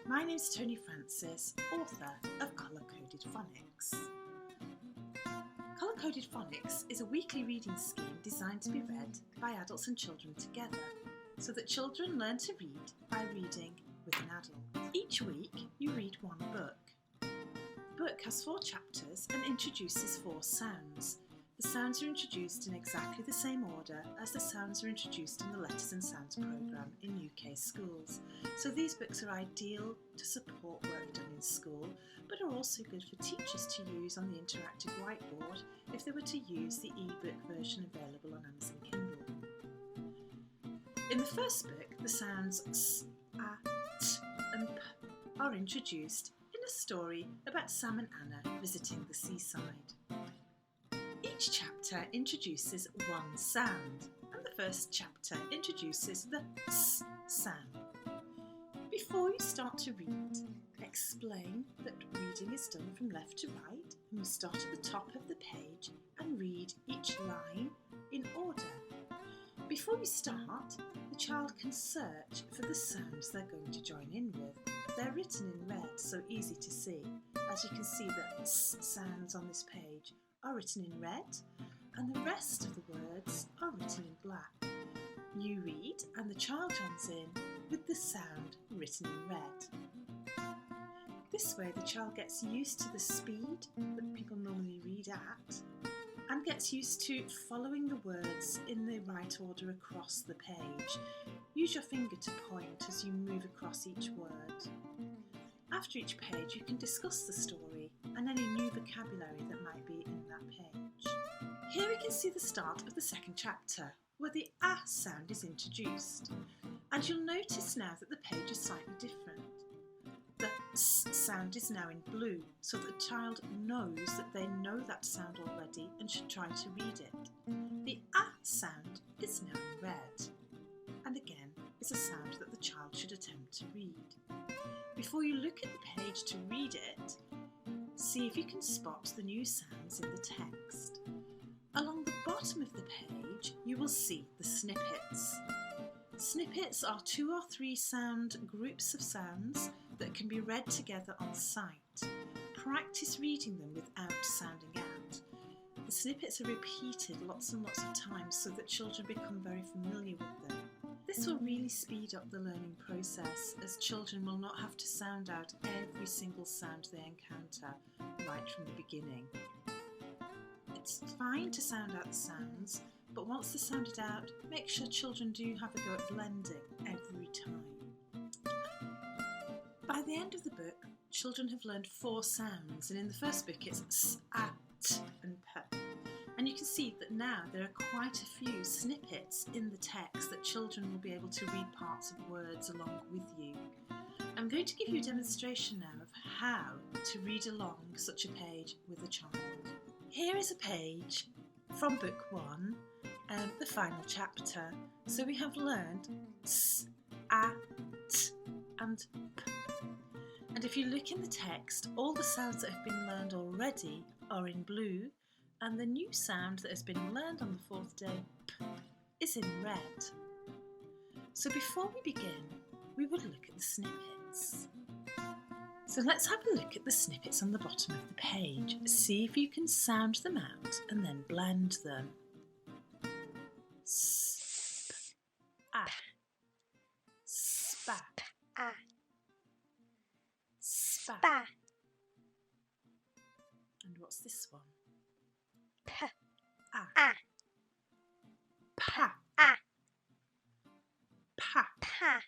My name's Tony Francis, author of Colour-Coded Phonics. Colour-Coded Phonics is a weekly reading scheme designed to be read by adults and children together, so that children learn to read by reading with an adult. Each week you read one book. The book has 4 chapters and introduces 4 sounds. The sounds are introduced in exactly the same order as the sounds are introduced in the Letters and Sounds programme in UK schools. So these books are ideal to support work done in school, but are also good for teachers to use on the interactive whiteboard if they were to use the e-book version available on Amason Kindle. In the first book, the sounds s, a, t and p are introduced in a story about Sam and Anna visiting the seaside. Each chapter introduces one sound, and the first chapter introduces the s sound. Before you start to read, explain that reading is done from left to right, and you start at the top of the page and read each line in order. Before we start, the child can search for the sounds they're going to join in with. They're written in red, so easy to see. As you can see, the s sounds on this page are written in red, and the rest of the words are written in black. You read, and the child joins in with the sound written in red. This way the child gets used to the speed that people normally read at, and gets used to following the words in the right order across the page. Use your finger to point as you move across each word. After each page you can discuss the story and any new vocabulary that might be in that page. Here we can see the start of the second chapter, where the a sound is introduced. And you'll notice now that the page is slightly different. The s sound is now in blue, so that the child knows that they know that sound already and should try to read it. The a sound is now in red, and again is a sound that the child should attempt to read. Before you look at the page to read it, see if you can spot the new sounds in the text. Along the bottom of the page, you will see the snippets. Snippets are 2 or 3 sound groups of sounds that can be read together on sight. Practice reading them without sounding out. The snippets are repeated lots and lots of times so that children become very familiar with them. This will really speed up the learning process, as children will not have to sound out every single sound they encounter right from the beginning. It's fine to sound out the sounds, but once they're sounded out, make sure children do have a go at blending every time. By the end of the book, children have learned 4 sounds, and in the first book it's s, a, t and p. And you can see that now there are quite a few snippets in the text that children will be able to read parts of words along with you. I'm going to give you a demonstration now of how to read along such a page with a child. Here is a page from book 1, the final chapter. So we have learned s, a, t and p. And if you look in the text, all the sounds that have been learned already are in blue, and the new sound that has been learned on the 4th day, p, is in red. So before we begin, we would look at the snippets. So let's have a look at the snippets on the bottom of the page. See if you can sound them out and then blend them. Sp, a, spa, A, spa. ba, And what's this one? p, A, a, pa, a, pa, pa,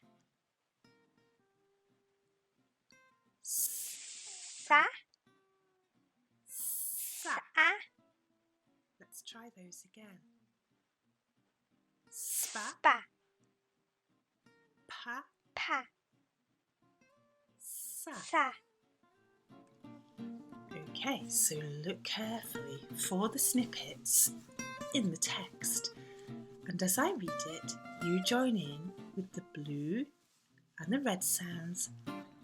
sa, sa, sa. a, Let's try those again. Spa, ba, pa, pa, sa. sa. Okay, so look carefully for the snippets in the text. And as I read it, you join in with the blue and the red sounds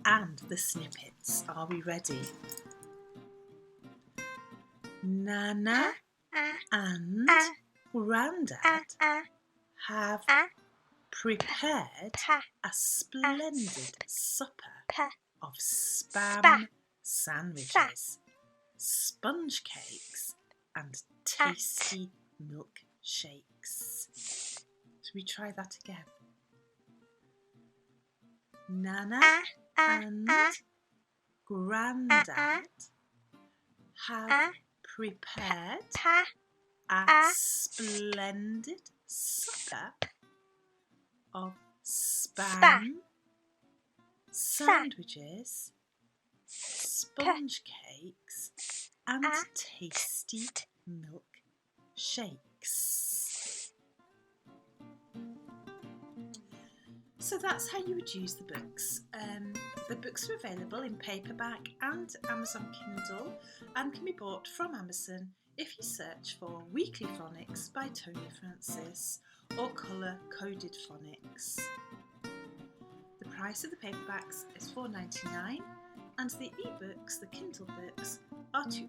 and the snippets. Are we ready? Nana and Grandad have prepared pa, a splendid supper. pa, of spam sandwiches, sponge cakes and tasty milkshakes. Shall we try that again? Nana and Grandad have prepared a splendid supper of spam sandwiches, sponge cakes and tasty milkshakes. So that's how you would use the books. The books are available in paperback and Amazon Kindle and can be bought from Amason if you search for Weekly Phonics by Tony Francis or Colour Coded Phonics. The price of the paperbacks is £4.99 and the ebooks, the Kindle books, are £2.